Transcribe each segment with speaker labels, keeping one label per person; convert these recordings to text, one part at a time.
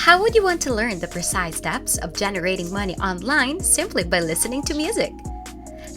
Speaker 1: How would you want to learn the precise steps of generating money online simply by listening to music?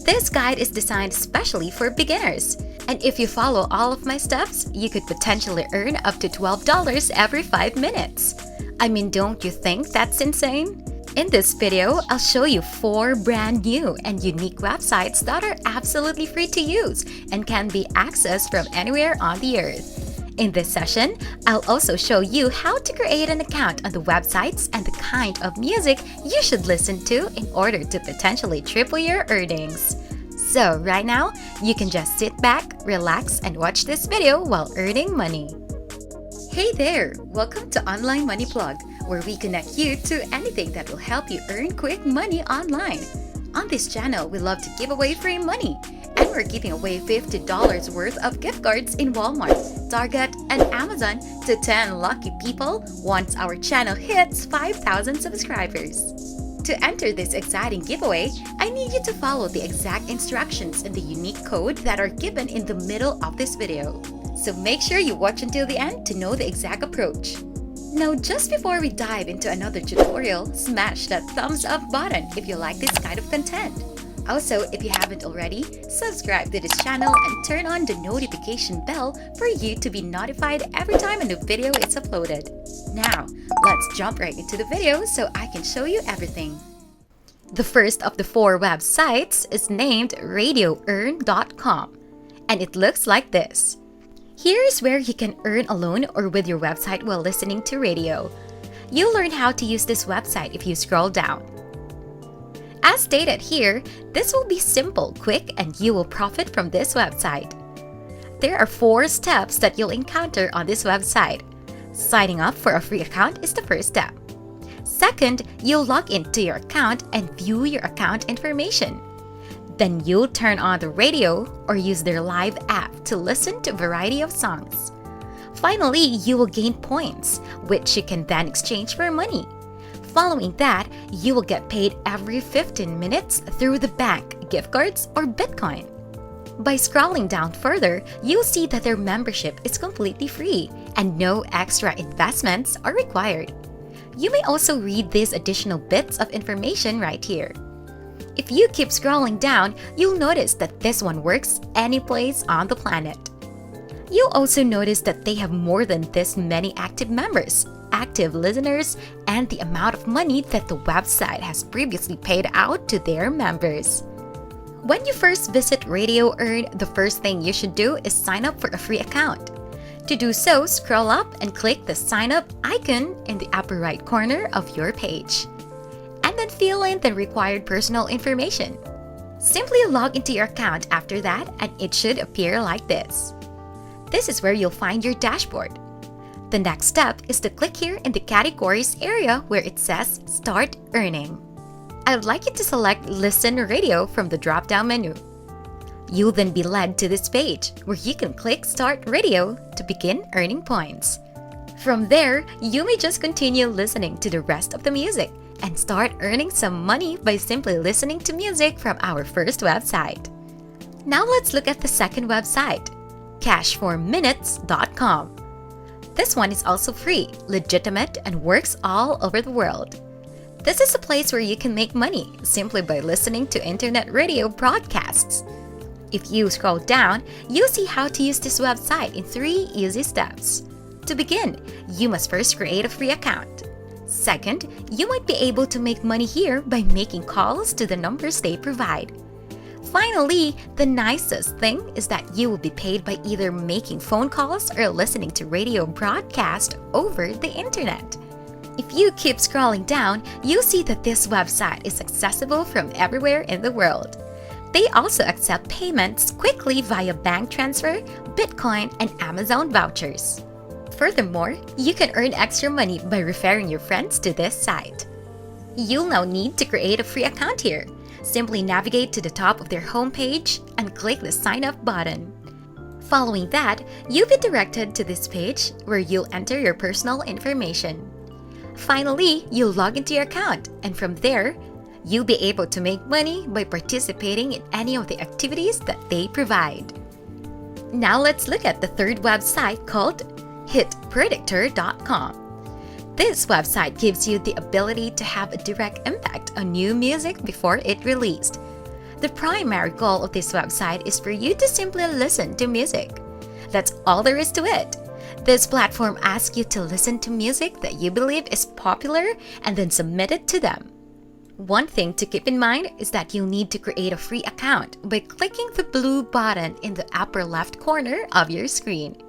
Speaker 1: This guide is designed especially for beginners, and if you follow all of my steps, you could potentially earn up to $12 every 5 minutes. I mean, don't you think that's insane? In this video, I'll show you 4 brand new and unique websites that are absolutely free to use and can be accessed from anywhere on the earth. In this session, I'll also show you how to create an account on the websites and the kind of music you should listen to in order to potentially triple your earnings. So right now, you can just sit back, relax, and watch this video while earning money. Hey there! Welcome to Online Money Plug, where we connect you to anything that will help you earn quick money online. On this channel, we love to give away free money, and we're giving away $50 worth of gift cards in Walmart, Target, and Amazon to 10 lucky people once our channel hits 5,000 subscribers. To enter this exciting giveaway, I need you to follow the exact instructions and the unique code that are given in the middle of this video. So make sure you watch until the end to know the exact approach. Now, just before we dive into another tutorial, smash that thumbs up button if you like this kind of content. Also, if you haven't already, subscribe to this channel and turn on the notification bell for you to be notified every time a new video is uploaded. Now, let's jump right into the video so I can show you everything. The first of the 4 websites is named RadioEarn.com, and it looks like this. Here is where you can earn alone or with your website while listening to radio. You'll learn how to use this website if you scroll down. As stated here, this will be simple, quick, and you will profit from this website. There are 4 steps that you'll encounter on this website. Signing up for a free account is the first step. Second, you'll log into your account and view your account information. Then you'll turn on the radio or use their live app to listen to a variety of songs. Finally, you will gain points, which you can then exchange for money. Following that, you will get paid every 15 minutes through the bank, gift cards, or Bitcoin. By scrolling down further, you'll see that their membership is completely free and no extra investments are required. You may also read these additional bits of information right here. If you keep scrolling down, you'll notice that this one works any place on the planet. You'll also notice that they have more than this many active members, active listeners, and the amount of money that the website has previously paid out to their members. When you first visit Radio Earn, the first thing you should do is sign up for a free account. To do so, scroll up and click the sign up icon in the upper right corner of your page. And then fill in the required personal information. Simply log into your account after that and it should appear like this. This is where you'll find your dashboard. The next step is to click here in the categories area where it says Start Earning. I'd like you to select Listen Radio from the drop-down menu. You'll then be led to this page where you can click Start Radio to begin earning points. From there, you may just continue listening to the rest of the music and start earning some money by simply listening to music from our first website. Now let's look at the second website, cashforminutes.com. This one is also free, legitimate, and works all over the world. This is a place where you can make money simply by listening to internet radio broadcasts. If you scroll down, you'll see how to use this website in 3 easy steps. To begin, you must first create a free account. Second, you might be able to make money here by making calls to the numbers they provide. Finally, the nicest thing is that you will be paid by either making phone calls or listening to radio broadcast over the internet. If you keep scrolling down, you'll see that this website is accessible from everywhere in the world. They also accept payments quickly via bank transfer, Bitcoin, and Amazon vouchers. Furthermore, you can earn extra money by referring your friends to this site. You'll now need to create a free account here. Simply navigate to the top of their homepage and click the sign up button. Following that, you'll be directed to this page where you'll enter your personal information. Finally, you'll log into your account, and from there, you'll be able to make money by participating in any of the activities that they provide. Now let's look at the third website called Predictor.com. This website gives you the ability to have a direct impact on new music before it released. The primary goal of this website is for you to simply listen to music. That's all there is to it. This platform asks you to listen to music that you believe is popular and then submit it to them. One thing to keep in mind is that you'll need to create a free account by clicking the blue button in the upper left corner of your screen.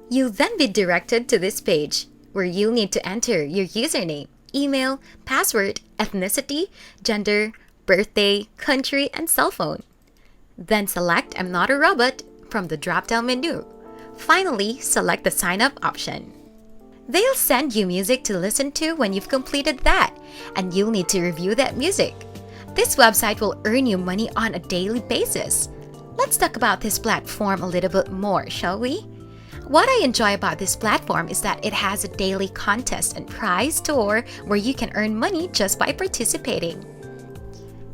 Speaker 1: You'll then be directed to this page, where you'll need to enter your username, email, password, ethnicity, gender, birthday, country, and cell phone. Then select I'm not a robot from the drop-down menu. Finally, select the sign up option. They'll send you music to listen to when you've completed that, and you'll need to review that music. This website will earn you money on a daily basis. Let's talk about this platform a little bit more, shall we? What I enjoy about this platform is that it has a daily contest and prize tour where you can earn money just by participating.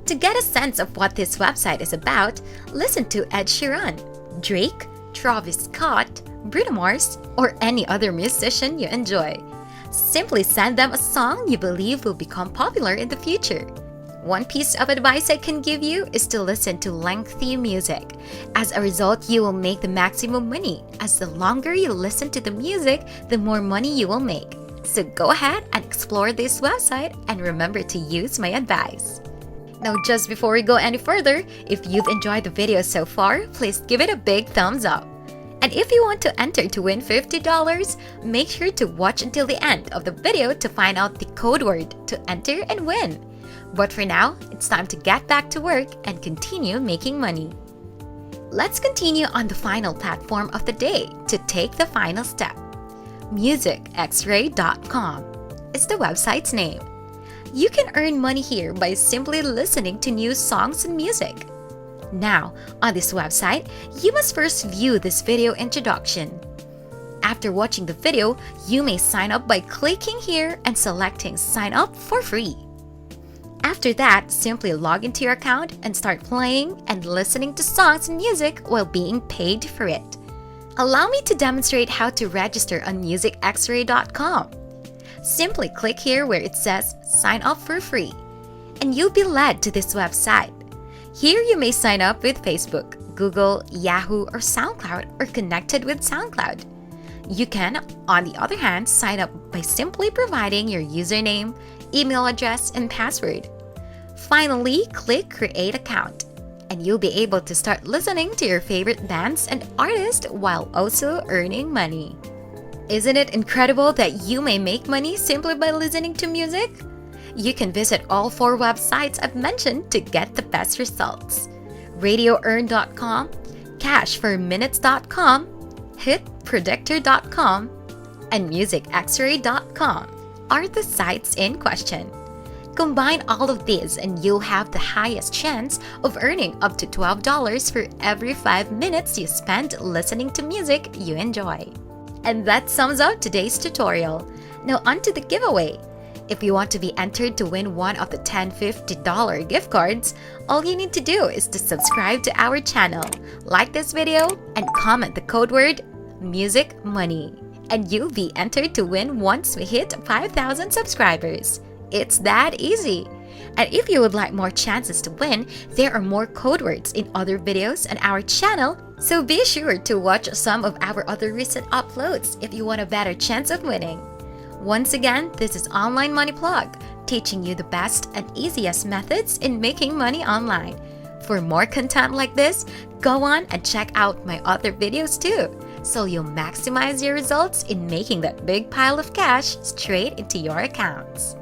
Speaker 1: To get a sense of what this website is about, listen to Ed Sheeran, Drake, Travis Scott, Bruno Mars, or any other musician you enjoy. Simply send them a song you believe will become popular in the future. One piece of advice I can give you is to listen to lengthy music. As a result, you will make the maximum money, as the longer you listen to the music, the more money you will make. So go ahead and explore this website and remember to use my advice. Now, just before we go any further, if you've enjoyed the video so far, please give it a big thumbs up. And if you want to enter to win $50, make sure to watch until the end of the video to find out the code word to enter and win. But for now, it's time to get back to work and continue making money. Let's continue on the final platform of the day to take the final step. MusicXray.com is the website's name. You can earn money here by simply listening to new songs and music. Now, on this website, you must first view this video introduction. After watching the video, you may sign up by clicking here and selecting Sign Up for Free. After that, simply log into your account and start playing and listening to songs and music while being paid for it. Allow me to demonstrate how to register on MusicXray.com. Simply click here where it says Sign Up for Free, and you'll be led to this website. Here you may sign up with Facebook, Google, Yahoo, or SoundCloud, or connected with SoundCloud. You can, on the other hand, sign up by simply providing your username, email address, and password. Finally, click Create Account, and you'll be able to start listening to your favorite bands and artists while also earning money. Isn't it incredible that you may make money simply by listening to music? You can visit all 4 websites I've mentioned to get the best results. RadioEarn.com, CashForMinutes.com, HitPredictor.com, and MusicXray.com are the sites in question. Combine all of these and you'll have the highest chance of earning up to $12 for every 5 minutes you spend listening to music you enjoy. And that sums up today's tutorial. Now onto the giveaway. If you want to be entered to win one of the 10 $50 gift cards, all you need to do is to subscribe to our channel, like this video, and comment the code word Music Money. And you'll be entered to win once we hit 5,000 subscribers. It's that easy. And if you would like more chances to win, there are more code words in other videos on our channel, so be sure to watch some of our other recent uploads if you want a better chance of winning. Once again, this is Online Money Plug, teaching you the best and easiest methods in making money online. For more content like this, go on and check out my other videos too, so you'll maximize your results in making that big pile of cash straight into your accounts.